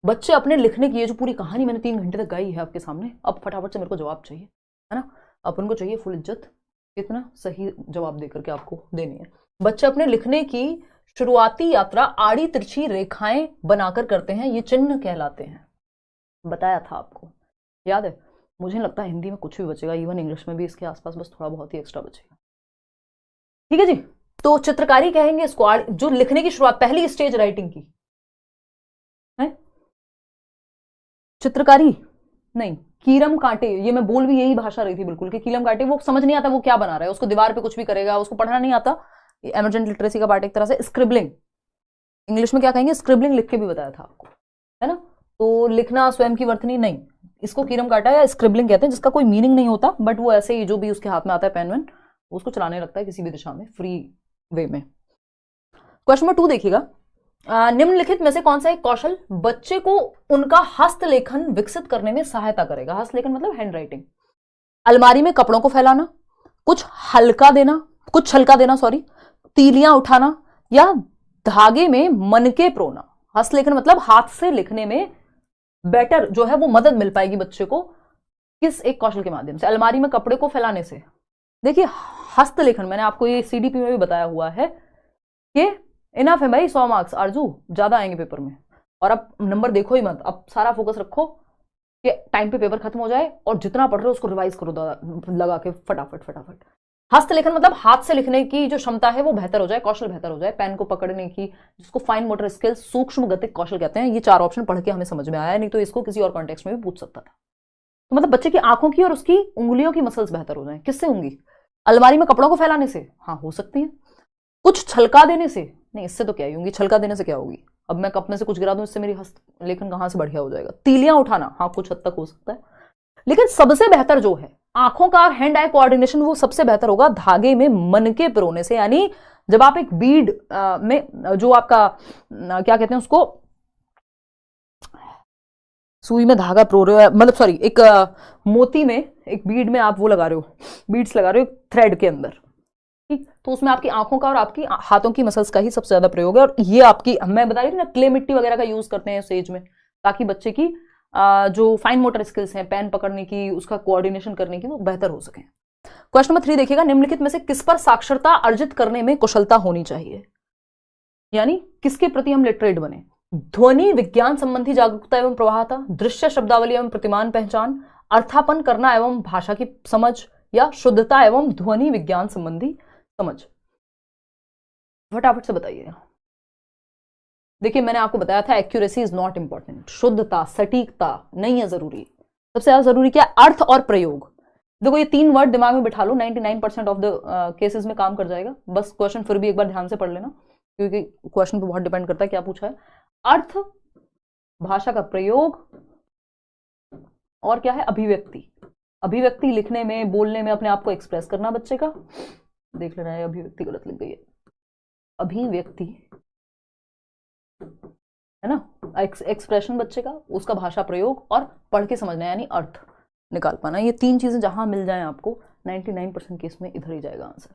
बच्चे अपने लिखने की, ये जो पूरी कहानी मैंने 3 घंटे तक गाई है आपके सामने, अब फटाफट से मेरे को जवाब चाहिए, है ना। अपन को चाहिए फुल इज्जत, कितना सही जवाब देकर के आपको देनी है। बच्चे अपने लिखने की शुरुआती यात्रा आड़ी तिरछी रेखाएं बनाकर करते हैं, ये चिन्ह कहलाते हैं। बताया था आपको, याद है। मुझे नहीं लगता हिंदी में कुछ भी बचेगा, इवन इंग्लिश में भी इसके आसपास बस थोड़ा बहुत ही एक्स्ट्रा बचेगा। ठीक है जी। तो चित्रकारी कहेंगे इसको, जो लिखने की शुरुआत, पहली स्टेज राइटिंग की है। चित्रकारी नहीं, कीलम कांटे, ये मैं बोल भी यही भाषा रही थी बिल्कुल कि कीलम कांटे, वो समझ नहीं आता वो क्या बना रहा है, उसको दीवार पे कुछ भी करेगा, उसको पढ़ना नहीं आता। इमरजेंट लिटरेसी का पार्ट एक तरह से। स्क्रिबलिंग, इंग्लिश में क्या कहेंगे, स्क्रिबलिंग लिख के भी बताया था आपको, है ना। तो लिखना स्वयं की वर्तनी नहीं, इसको कीलम काटा या स्क्रिबलिंग कहते हैं, जिसका कोई मीनिंग नहीं होता, बट वो ऐसे ही जो भी उसके हाथ में आता है पेन वेन, उसको चलाने लगता है किसी भी दिशा में फ्री वे में। क्वेश्चन नंबर 2 देखिएगा, निम्नलिखित में से कौन सा एक कौशल बच्चे को उनका हस्तलेखन विकसित करने में सहायता करेगा। हस्तलेखन मतलब हैंड राइटिंग। अलमारी में कपड़ों को फैलाना, कुछ छलका देना, तीलियां उठाना, या धागे में मनके परोना। हस्तलेखन मतलब हाथ से लिखने में बेटर जो है वो मदद मिल पाएगी बच्चे को किस एक कौशल के माध्यम से। अलमारी में कपड़े को फैलाने से, देखिए हस्तलेखन मैंने आपको ये सीडीपी में भी बताया हुआ है कि इनफ है भाई, 100 मार्क्स आरजू ज्यादा आएंगे पेपर में। और अब नंबर देखो ही मत, अब सारा फोकस रखो कि टाइम पे पेपर खत्म हो जाए और जितना पढ़ रहे हो उसको रिवाइज करो लगा के फटाफट। हस्तलेखन मतलब हाथ से लिखने की जो क्षमता है वो बेहतर हो जाए, कौशल बेहतर हो जाए, पेन को पकड़ने की, जिसको फाइन मोटर स्किल्स, सूक्ष्म गतिक कौशल कहते हैं। ये 4 ऑप्शन पढ़ के हमें समझ में आया, नहीं तो इसको किसी और कॉन्टेक्स्ट में भी पूछ सकता था। तो मतलब बच्चे की आंखों की और उसकी उंगलियों की मसल्स बेहतर हो जाए, किससे होंगी? अलमारी में कपड़ों को फैलाने से, हाँ हो सकती है। कुछ छलका देने से, नहीं इससे तो क्या ही होंगी, छलका देने से क्या होगी? अब मैं कप में से कुछ गिरा दूं, इससे मेरी हस्तलेखन कहां से बढ़िया हो जाएगा? तीलियां उठाना, हाँ कुछ हद तक हो सकता है, लेकिन सबसे बेहतर जो है आंखों का हैंड आई कोऑर्डिनेशन, वो सबसे बेहतर होगा धागे में मनके पिरोने से। यानी जब आप एक बीड में जो आपका क्या कहते हैं उसको, सुई में धागा पिरो रहे हो, मतलब सॉरी एक मोती में, एक बीड में आप वो लगा रहे हो, बीड्स लगा रहे हो थ्रेड के अंदर, ठीक। तो उसमें आपकी आंखों का और आपकी हाथों की मसल्स का ही सबसे ज्यादा प्रयोग है। और ये आपकी, मैं बता रही थी ना, क्ले मिट्टी वगैरह का यूज करते हैं स्टेज में, ताकि बच्चे की जो फाइन मोटर स्किल्स हैं, पेन पकड़ने की, उसका कोऑर्डिनेशन करने की, वो बेहतर हो सके। क्वेश्चन नंबर 3 देखिएगा, निम्नलिखित में से किस पर साक्षरता अर्जित करने में कुशलता होनी चाहिए, यानी किसके प्रति हम लिटरेट बने? ध्वनि विज्ञान संबंधी जागरूकता एवं प्रवाहता, दृश्य शब्दावली एवं प्रतिमान पहचान, अर्थापन करना एवं भाषा की समझ, या शुद्धता एवं ध्वनि विज्ञान संबंधी समझ। फटाफट से बताइएगा। देखिए मैंने आपको बताया था एक्यूरेसी इज नॉट इंपॉर्टेंट, शुद्धता सटीकता नहीं है जरूरी, सबसे ज्यादा जरूरी क्या? अर्थ और प्रयोग। देखो ये 3 वर्ड दिमाग में बिठा लो, 99% ऑफ द केसेस में काम कर जाएगा। बस क्वेश्चन फिर भी एक बार ध्यान से पढ़ लेना, क्योंकि क्वेश्चन पे बहुत डिपेंड करता है क्या पूछा है। अर्थ, भाषा का प्रयोग, और क्या है? अभिव्यक्ति। अभिव्यक्ति लिखने में, बोलने में, अपने आप को एक्सप्रेस करना बच्चे का। देख लेना है, अभिव्यक्ति गलत लिख गई है, अभिव्यक्ति है ना, एक्सप्रेशन बच्चे का, उसका भाषा प्रयोग, और पढ़ के समझना यानी अर्थ निकाल पाना। ये 3 चीजें जहां मिल जाएं आपको, 99% केस में इधर ही जाएगा आंसर।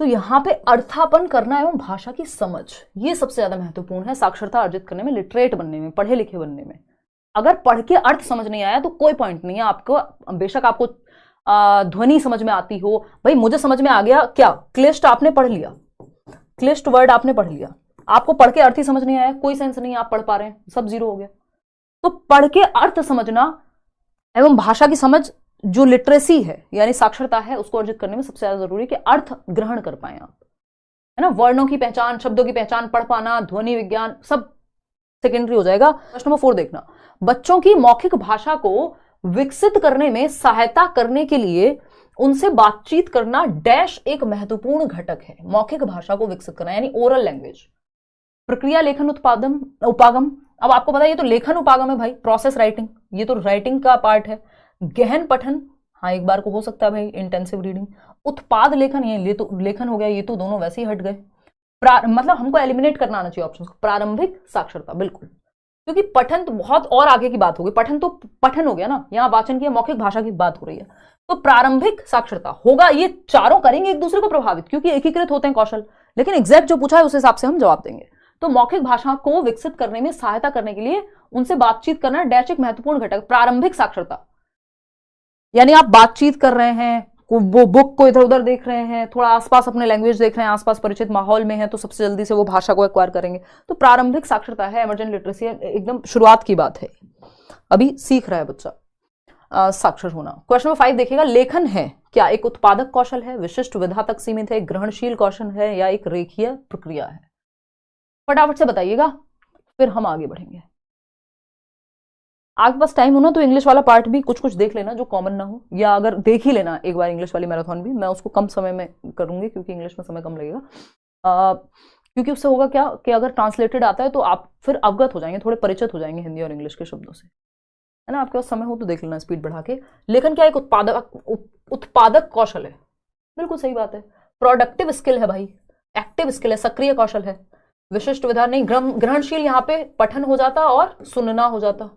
तो यहां पे अर्थापन करना एवं भाषा की समझ, ये सबसे ज्यादा महत्वपूर्ण है साक्षरता अर्जित करने में, लिटरेट बनने में, पढ़े लिखे बनने में। अगर पढ़ के अर्थ समझ नहीं आया तो कोई पॉइंट नहीं है आपको, बेशक आपको ध्वनि समझ में आती हो, भाई मुझे समझ में आ गया, क्या क्लिष्ट आपने पढ़ लिया, क्लिष्ट वर्ड आपने पढ़ लिया, आपको पढ़ के अर्थ ही समझ नहीं आया, कोई सेंस नहीं आप पढ़ पा रहे हैं, सब 0 हो गया। तो पढ़ के अर्थ समझना एवं भाषा की समझ, जो लिटरेसी है यानी साक्षरता है, उसको अर्जित करने में सबसे ज्यादा जरूरी है कि अर्थ ग्रहण कर पाए आप, है ना। वर्णों की पहचान, शब्दों की पहचान, पढ़ पाना, ध्वनि विज्ञान सब सेकेंडरी हो जाएगा। क्वेश्चन नंबर 4 देखना, बच्चों की मौखिक भाषा को विकसित करने में सहायता करने के लिए उनसे बातचीत करना डैश एक महत्वपूर्ण घटक है। मौखिक भाषा को विकसित करना यानी ओरल लैंग्वेज। प्रक्रिया लेखन उत्पादन उपागम, अब आपको पता है ये तो लेखन उपागम है भाई, प्रोसेस राइटिंग, ये तो राइटिंग का पार्ट है। गहन पठन, हाँ एक बार को हो सकता है भाई, इंटेंसिव रीडिंग। उत्पाद लेखन, ये तो लेखन हो गया, ये तो दोनों वैसे ही हट गए। मतलब हमको एलिमिनेट करना आना चाहिए ऑप्शन को। प्रारंभिक साक्षरता, बिल्कुल, क्योंकि पठन तो बहुत और आगे की बात होगी, पठन तो पठन हो गया ना, यहाँ वाचन की मौखिक भाषा की बात हो रही है। तो प्रारंभिक साक्षरता होगा, ये चारों करेंगे एक दूसरे को प्रभावित, क्योंकि एकीकृत होते हैं कौशल, लेकिन एग्जैक्ट जो पूछा है उस हिसाब से हम जवाब देंगे। तो मौखिक भाषा को विकसित करने में सहायता करने के लिए उनसे बातचीत करना डैश एक महत्वपूर्ण घटक। प्रारंभिक साक्षरता यानी आप बातचीत कर रहे हैं, वो बुक को इधर उधर देख रहे हैं, थोड़ा आसपास अपने लैंग्वेज देख रहे हैं, आसपास परिचित माहौल में है, तो सबसे जल्दी से वो भाषा को एक्वायर करेंगे। तो प्रारंभिक साक्षरता है, इमर्जेंट लिटरेसी, एकदम शुरुआत की बात है, अभी सीख रहा है बच्चा साक्षर होना। क्वेश्चन नंबर 5 देखिएगा, लेखन है क्या एक उत्पादक कौशल है, विशिष्ट विधा तक सीमित है, ग्रहणशील कौशल है, या एक रेखीय प्रक्रिया है? फटाफट से बताइएगा, फिर हम आगे बढ़ेंगे। आपके पास टाइम हो ना तो इंग्लिश वाला पार्ट भी कुछ कुछ देख लेना जो कॉमन ना हो, या अगर देख ही लेना एक बार इंग्लिश वाली मैराथन भी। मैं उसको कम समय में करूंगी क्योंकि इंग्लिश में समय कम लगेगा, क्योंकि उससे होगा क्या कि अगर ट्रांसलेटेड आता है तो आप फिर अवगत हो जाएंगे, थोड़े परिचित हो जाएंगे हिंदी और इंग्लिश के शब्दों से, है ना। आपके पास समय हो तो देख लेना स्पीड बढ़ा के। लेखन क्या एक उत्पादक कौशल है? बिल्कुल सही बात है। प्रोडक्टिव स्किल है भाई, एक्टिव स्किल है, सक्रिय कौशल है। विशिष्ट विधा नहीं, ग्रहणशील यहाँ पे पठन हो जाता और सुनना हो जाता,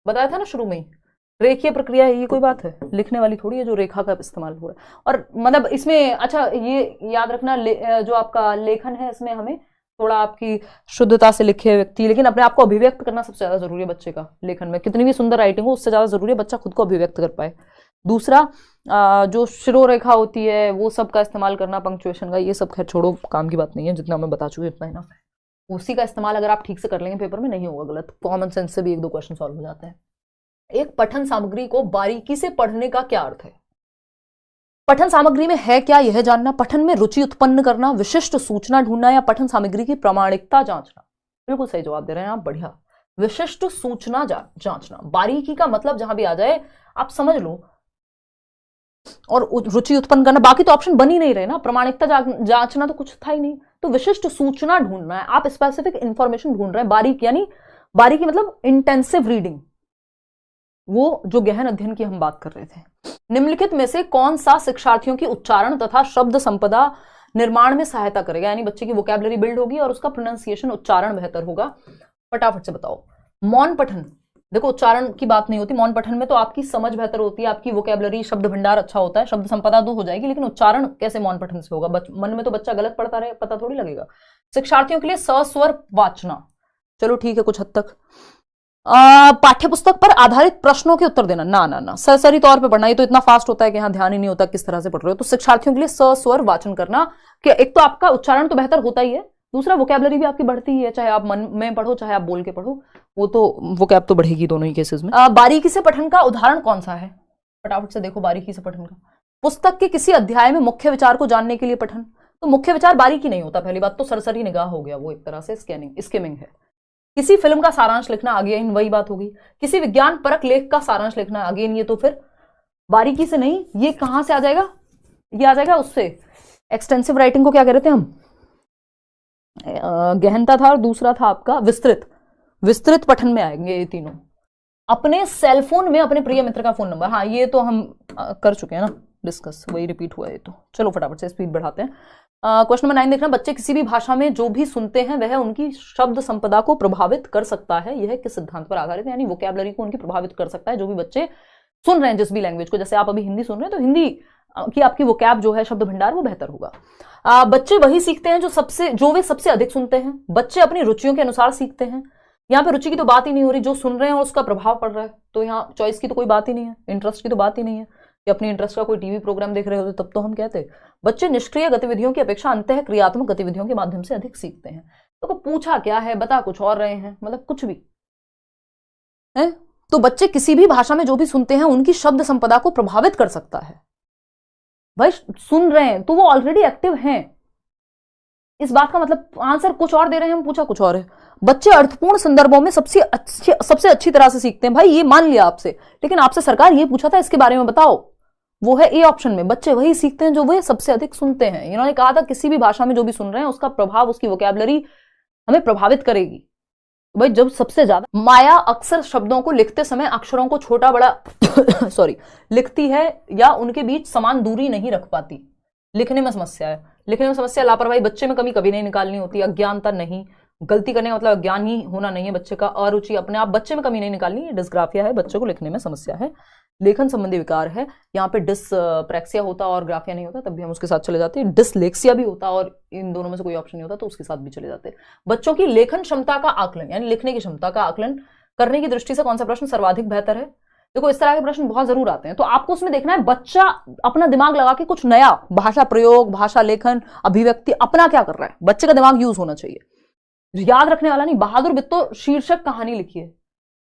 बताया था ना शुरू में ही। रेखीय प्रक्रिया है, ये कोई बात है, लिखने वाली थोड़ी है जो रेखा का इस्तेमाल हो रहा है। और मतलब इसमें अच्छा ये याद रखना, जो आपका लेखन है इसमें हमें थोड़ा आपकी शुद्धता से लिखे व्यक्ति, लेकिन अपने आप को अभिव्यक्त करना सबसे ज्यादा जरूरी है बच्चे का। लेखन में कितनी भी सुंदर राइटिंग हो, उससे ज्यादा जरूरी है बच्चा खुद को अभिव्यक्त कर पाए। दूसरा जो शिरोरेखा होती है वो सब का इस्तेमाल करना, पंक्चुएशन का, ये सब खैर छोड़ो, काम की बात नहीं है, जितना मैं बता चुकी इतना इनफ है। उसी का इस्तेमाल अगर आप ठीक से कर लेंगे पेपर में नहीं होगा गलत, कॉमन सेंस से भी 1-2 क्वेश्चन सॉल्व हो जाते हैं। एक पठन सामग्री को बारीकी से पढ़ने का क्या अर्थ है? पठन सामग्री में है क्या यह जानना, पठन में रुचि उत्पन्न करना, विशिष्ट सूचना ढूंढना, या पठन सामग्री की प्रामाणिकता जांचना? बिल्कुल सही जवाब दे रहे हैं आप, बढ़िया। विशिष्ट सूचना जांचना, बारीकी का मतलब जहां भी आ जाए आप समझ लो, और रुचि उत्पन्न करना, बाकी तो ऑप्शन बन ही नहीं रहे ना। प्रामाणिकता जांचना तो कुछ था ही नहीं, तो विशिष्ट सूचना ढूंढना है, आप स्पेसिफिक इंफॉर्मेशन ढूंढ रहे हैं। बारीक यानी बारीकी मतलब इंटेंसिव रीडिंग, वो जो गहन अध्ययन की हम बात कर रहे थे। निम्नलिखित में से कौन सा शिक्षार्थियों की उच्चारण तथा शब्द संपदा निर्माण में सहायता करेगा, यानी बच्चे की वोकैबुलरी बिल्ड होगी और उसका प्रोनाउंसिएशन उच्चारण बेहतर होगा? फटाफट से बताओ। मौन पठन, देखो उच्चारण की बात नहीं होती, मौन पठन में तो आपकी समझ बेहतर होती है, आपकी वोकैबुलरी शब्द भंडार अच्छा होता है, शब्द संपदा दो हो जाएगी, लेकिन उच्चारण कैसे मौन पठन से होगा? मन में तो बच्चा गलत पढ़ता रहे, पता थोड़ी लगेगा। शिक्षार्थियों के लिए सस्वर वाचना, चलो ठीक है कुछ हद तक। पाठ्यपुस्तक पर आधारित प्रश्नों के उत्तर देना, ना ना ना, सरसरी तौर पे पढ़ना, ये तो इतना फास्ट होता है कि यहाँ ध्यान ही नहीं होता किस तरह से पढ़ रहे हो। तो शिक्षार्थियों के लिए सस्वर वाचन करना, कि एक तो आपका उच्चारण तो बेहतर होता ही है, दूसरा वोकैबुलरी भी आपकी बढ़ती ही है, चाहे आप मन में पढ़ो चाहे आप बोल के पढ़ो, वो तो वोकैब तो बढ़ेगी दोनों ही केसेस में। बारीकी से पठन का उदाहरण कौन सा है? फटाफट से देखो बारीकी से पठन का। पुस्तक के किसी अध्याय में मुख्य विचार को जानने के लिए पठन, तो मुख्य विचार बारीकी नहीं होता, पहली बात तो सरसरी निगाह हो गया, वो एक तरह से स्किमिंग है। किसी फिल्म का सारांश लिखना, अगेन वही बात होगी। किसी विज्ञान परक लेख का सारांश लिखना, अगेन ये तो फिर बारीकी से नहीं, ये कहां से आ जाएगा? ये आ जाएगा उससे, एक्सटेंसिव राइटिंग को क्या कह रहे थे हम? गहनता था, और दूसरा था आपका विस्तृत पठन में आएंगे ये तीनों। अपने सेलफोन में अपने प्रिय मित्र का फोन नंबर, हाँ ये तो हम कर चुके हैं ना डिस्कस, वही रिपीट हुआ है तो। चलो फटाफट से स्पीड बढ़ाते हैं। क्वेश्चन नंबर 9 देखना, बच्चे किसी भी भाषा में जो भी सुनते हैं वह उनकी शब्द संपदा को प्रभावित कर सकता है, यह किस सिद्धांत पर आधारित है? यानी वोकैबुलरी को उनकी प्रभावित कर सकता है, जो भी बच्चे सुन रहे हैं जिस भी लैंग्वेज को। जैसे आप अभी हिंदी सुन रहे हैं तो हिंदी की आपकी वोकैब जो है, शब्द भंडार, वो बेहतर होगा। बच्चे वही सीखते हैं जो वे सबसे अधिक सुनते हैं। बच्चे अपनी रुचियों के अनुसार सीखते हैं, यहाँ पे रुचि की तो बात ही नहीं हो रही, जो सुन रहे हैं और उसका प्रभाव पड़ रहा है, तो यहाँ चॉइस की तो कोई बात ही नहीं है, इंटरेस्ट की तो बात ही नहीं है कि अपनी इंटरेस्ट का कोई टीवी प्रोग्राम देख रहे होते तब तो हम कहते बच्चे निष्क्रिय गतिविधियों की अपेक्षा अंतः क्रियात्मक गतिविधियों के माध्यम से अधिक सीखते हैं। तो पूछा क्या है, बता कुछ और रहे हैं, मतलब कुछ भी है। तो बच्चे किसी भी भाषा में जो भी सुनते हैं उनकी शब्द संपदा को प्रभावित कर सकता है। भाई सुन रहे हैं तो वो ऑलरेडी एक्टिव हैं, इस बात का मतलब आंसर कुछ और दे रहे हैं, हम पूछा कुछ और है। बच्चे अर्थपूर्ण संदर्भों में सबसे अच्छी तरह से सीखते हैं, भाई ये मान लिया आपसे, लेकिन आपसे सरकार ये पूछा था इसके बारे में बताओ, वो है ए ऑप्शन में। बच्चे वही सीखते हैं जो वे सबसे अधिक सुनते हैं। इन्होंने कहा था किसी भी भाषा में जो भी सुन रहे हैं उसका प्रभाव, उसकी वोकैबुलरी हमें प्रभावित करेगी। भाई जब सबसे ज्यादा माया अक्सर शब्दों को लिखते समय अक्षरों को छोटा बड़ा लिखती है या उनके बीच समान दूरी नहीं रख पाती। लिखने में समस्या है, लिखने में समस्या, लापरवाही, बच्चे में कमी कभी नहीं निकालनी होती, अज्ञानता नहीं, गलती करने का मतलब अज्ञान ही होना नहीं है बच्चे का, अरुचि, अपने आप बच्चे में कमी नहीं निकालनी है, डिस्ग्राफिया है, बच्चे को लिखने में समस्या है, लेखन संबंधी विकार है, यहाँ पे डिसप्रैक्सिया होता और ग्राफिया नहीं होता तब भी हम उसके साथ चले जाते हैं, डिसलेक्सिया भी होता और इन दोनों में से कोई ऑप्शन नहीं होता तो उसके साथ भी चले जाते हैं। बच्चों की लेखन क्षमता का आकलन यानी लिखने की क्षमता का आकलन करने की दृष्टि से कौन सा प्रश्न सर्वाधिक बेहतर है? देखो इस तरह के प्रश्न बहुत जरूर आते हैं, तो आपको उसमें देखना है बच्चा अपना दिमाग लगा के कुछ नया भाषा प्रयोग, भाषा लेखन, अभिव्यक्ति अपना क्या कर रहा है, बच्चे का दिमाग यूज होना चाहिए, याद रखने वाला नहीं। बहादुर बित्तो शीर्षक कहानी लिखिए,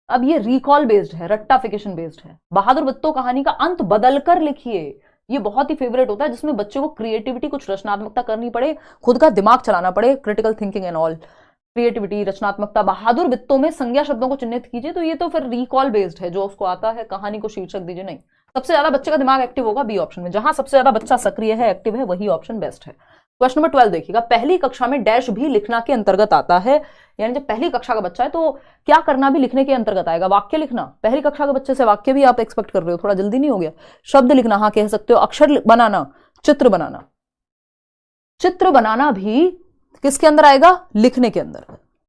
अब ये रिकॉल बेस्ड है, रट्टाफिकेशन बेस्ड है। बहादुर बित्तो कहानी का अंत बदलकर लिखिए, ये बहुत ही फेवरेट होता है जिसमें बच्चे को क्रिएटिविटी, कुछ रचनात्मकता करनी पड़े, खुद का दिमाग चलाना पड़े, critical thinking and all, creativity, रचनात्मकता। बहादुर बित्तो में संज्ञा शब्दों को चिन्हित कीजिए, तो ये तो फिर रिकॉल बेस्ड है, जो उसको आता है, कहानी को शीर्षक दीजिए। नहीं, सबसे ज्यादा बच्चे का दिमाग एक्टिव होगा बी ऑप्शन में, जहां सबसे ज्यादा बच्चा सक्रिय है, एक्टिव है, वही ऑप्शन बेस्ट है। क्वेश्चन नंबर 12 देखिएगा, पहली कक्षा में डैश भी लिखना के अंतर्गत आता है, यानी जब पहली कक्षा का बच्चा है तो क्या करना भी लिखने के अंतर्गत आएगा, वाक्य लिखना। पहली कक्षा के बच्चे से वाक्य भी आप एक्सपेक्ट कर रहे हो, थोड़ा जल्दी नहीं हो गया? शब्द लिखना, हाँ कह सकते हो, अक्षर बनाना, चित्र बनाना। चित्र बनाना भी किसके अंदर आएगा? लिखने के अंदर,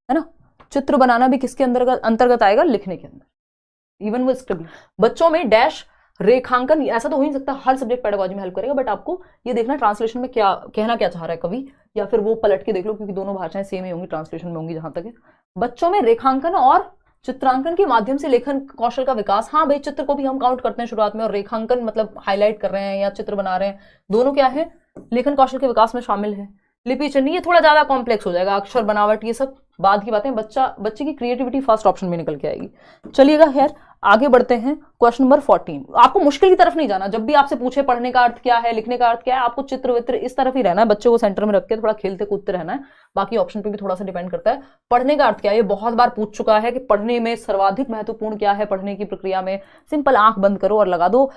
है ना। चित्र बनाना भी किसके अंतर्गत आएगा? लिखने के अंदर। इवन वो स्क्रिप्ट, बच्चों में डैश रेखांकन, ऐसा तो हो ही नहीं सकता हर सब्जेक्ट पेडागोजी में हेल्प करेगा, बट आपको ये देखना ट्रांसलेशन में क्या कहना क्या चाह रहा है कवि, या फिर वो पलट के देख लो, क्योंकि दोनों भाषाएं सेम ही होंगी, ट्रांसलेशन में होंगी जहां तक है। बच्चों में रेखांकन और चित्रांकन के माध्यम से लेखन कौशल का विकास। हाँ भाई, चित्र को भी हम काउंट करते हैं शुरुआत में, और रेखांकन मतलब हाईलाइट कर रहे हैं या चित्र बना रहे हैं, दोनों क्या है? लेखन कौशल के विकास में शामिल है। लिपि चिन्ह ये थोड़ा ज्यादा कॉम्प्लेक्स हो जाएगा, अक्षर बनावट ये सब बाद की बातें, बच्चे की क्रिएटिविटी फर्स्ट ऑप्शन में निकल के आएगी। चलिएगा खैर आगे बढ़ते हैं। क्वेश्चन नंबर 14, आपको मुश्किल की तरफ नहीं जाना, जब भी आपसे पूछे पढ़ने का अर्थ क्या है, लिखने का अर्थ क्या है, आपको चित्र वित्र इस तरफ ही रहना है, बच्चे को सेंटर में रख के थोड़ा खेलते कूदते रहना है, बाकी ऑप्शन पे भी थोड़ा सा डिपेंड करता है। पढ़ने का अर्थ क्या है, ये बहुत बार पूछ चुका है कि पढ़ने में सर्वाधिक महत्वपूर्ण क्या है, पढ़ने की प्रक्रिया में। सिंपल आंख बंद करो और लगा दो,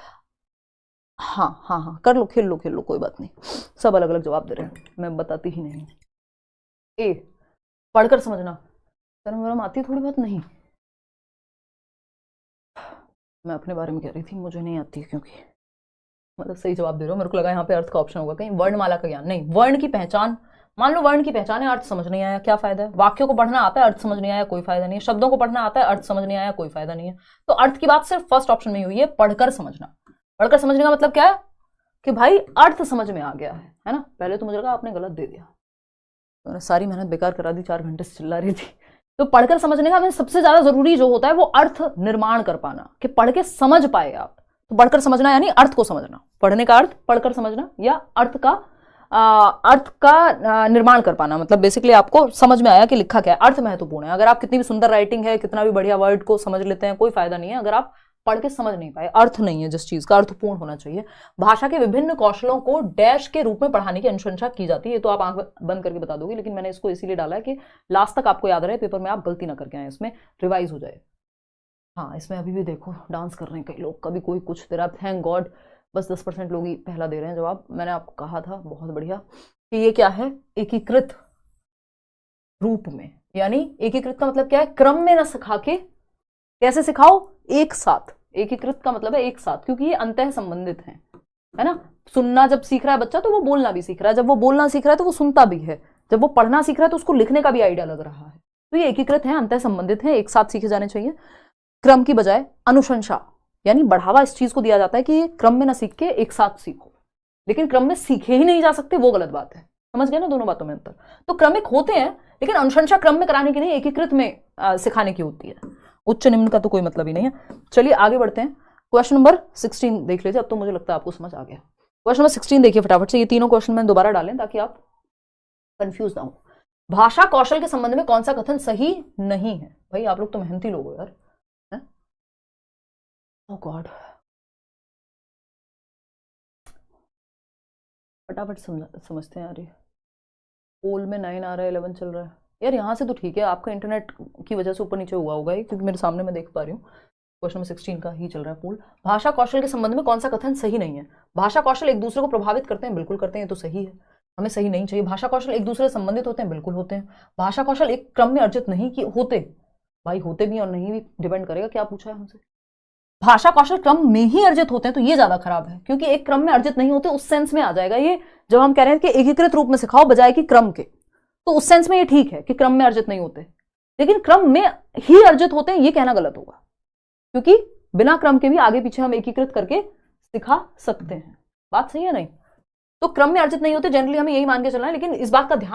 हाँ हाँ हाँ कर लो, खेल लो, कोई बात नहीं, सब अलग अलग जवाब दे रहे हैं, मैं बताती ही नहीं। ए, पढ़कर समझना, शर्म वरम आती है थोड़ी बहुत? नहीं, मैं अपने बारे में कह रही थी, मुझे नहीं आती है, क्योंकि मतलब सही जवाब दे रहे हो, मेरे को लगा यहाँ पे अर्थ का ऑप्शन होगा कहीं, वर्णमाला का ज्ञान नहीं। वर्ण की पहचान, मान लो वर्ण की पहचान है, अर्थ समझ नहीं आया, क्या फायदा है? वाक्यों को पढ़ना आता है, अर्थ समझ नहीं आया, कोई फायदा नहीं है। शब्दों को पढ़ना आता है, अर्थ समझ नहीं आया, कोई फायदा नहीं है। तो अर्थ की बात सिर्फ फर्स्ट ऑप्शन में ही हुई है, पढ़कर समझना। पढ़कर समझने का मतलब क्या है कि भाई अर्थ समझ में आ गया है ना। पहले तो मुझे लगा आपने गलत दे दिया, तो सारी मेहनत बेकार करा दी, 4 घंटे से चिल्ला रही थी। तो पढ़कर समझने का सबसे ज्यादा जरूरी जो होता है वो अर्थ निर्माण कर पाना, कि पढ़ के समझ पाए आप। तो पढ़कर समझना यानी अर्थ को समझना, पढ़ने का अर्थ पढ़कर समझना, या अर्थ का निर्माण कर पाना, मतलब बेसिकली आपको समझ में आया कि लिखा क्या है। अर्थ महत्वपूर्ण है, अगर आप कितनी भी सुंदर राइटिंग है, कितना भी बढ़िया वर्ड को समझ लेते हैं, कोई फायदा नहीं है अगर आप पढ़ के समझ नहीं पाए। अर्थ नहीं है जिस चीज का, अर्थपूर्ण होना चाहिए। भाषा के विभिन्न कौशलों को डैश के रूप में पढ़ाने की अनुशंसा की जाती है, तो आप आंख बंद करके बता दोगे, लेकिन मैंने इसको इसीलिए डाला है कि लास्ट तक आपको याद रहे, पेपर में आप गलती ना करके आए, इसमें रिवाइज हो जाए। हाँ, इसमें अभी भी देखो डांस कर रहे हैं कई लोग, कभी कोई कुछ दे रहा है, थैंक गॉड बस 10% लोग ही पहला दे रहे हैं जवाब। मैंने आपको कहा था बहुत बढ़िया कि ये क्या है, एकीकृत रूप में, यानी एकीकृत का मतलब क्या है? क्रम में ना सिखा के, कैसे सिखाओ? एक साथ। एकीकृत का मतलब है एक साथ, क्योंकि ये अंतः संबंधित हैं, है ना। सुनना जब सीख रहा है बच्चा तो वो बोलना भी सीख रहा है, जब वो बोलना सीख रहा है तो वो सुनता भी है, जब वो पढ़ना सीख रहा है तो उसको लिखने का भी आइडिया लग रहा है। तो ये एकीकृत है, अंतः संबंधित है, एक साथ सीखे जाने चाहिए। क्रम की बजाय अनुशंसा, यानी बढ़ावा इस चीज को दिया जाता है कि ये क्रम में ना सीख के एक साथ सीखो, लेकिन क्रम में सीखे ही नहीं जा सकते, वो गलत बात है। समझ गए ना दोनों बातों में अंतर? तो क्रमिक होते हैं, लेकिन अनुशंसा क्रम में कराने की नहीं, एकीकृत में सिखाने की होती है। उच्च निम्न का तो कोई मतलब ही नहीं है। चलिए आगे बढ़ते हैं। क्वेश्चन नंबर 16 देख लीजिए, अब तो मुझे लगता है आपको समझ आ गया। क्वेश्चन नंबर 16 देखिए फटाफट से, ये तीनों क्वेश्चन मैंने दोबारा डालें ताकि आप कंफ्यूज ना हो। भाषा कौशल के संबंध में कौन सा कथन सही नहीं है? भाई आप लोग तो मेहनती लोग हो यार, ओह गॉड, फटाफट समझते हैं यार। ये पोल में 9 आ रहा है, 11 चल रहा है यार, यहाँ से तो ठीक है, आपका इंटरनेट की वजह से ऊपर नीचे हुआ होगा ये, क्योंकि मेरे सामने मैं देख पा रही हूँ। क्वेश्चन नंबर 16 का ही चल रहा है पोल। भाषा कौशल के संबंध में कौन सा कथन सही नहीं है? भाषा कौशल एक दूसरे को प्रभावित करते हैं, बिल्कुल करते हैं, तो सही है, हमें सही नहीं चाहिए। भाषा कौशल एक दूसरे से संबंधित होते हैं, बिल्कुल होते हैं। भाषा कौशल एक क्रम में अर्जित नहीं कि होते, भाई होते भी और नहीं भी डिपेंड करेगा क्या पूछा है हमसे। भाषा कौशल क्रम में ही अर्जित होते हैं तो ये ज्यादा खराब है, क्योंकि एक क्रम में अर्जित नहीं होते उस सेंस में आ जाएगा ये, जब हम कह रहे हैं कि एकीकृत रूप में सिखाओ बजाय कि क्रम के। तो उस सेंस में ये ठीक है कि क्रम में अर्जित नहीं होते, लेकिन क्रम में ही अर्जित होते हैं ये कहना गलत होगा, क्योंकि बिना क्रम के भी आगे पीछे हम एकीकृत करके सिखा सकते हैं। बात सही है नहीं? तो क्रम में अर्जित नहीं होते जनरली हमें यही मान के चलना है, लेकिन इस बात का ध्यान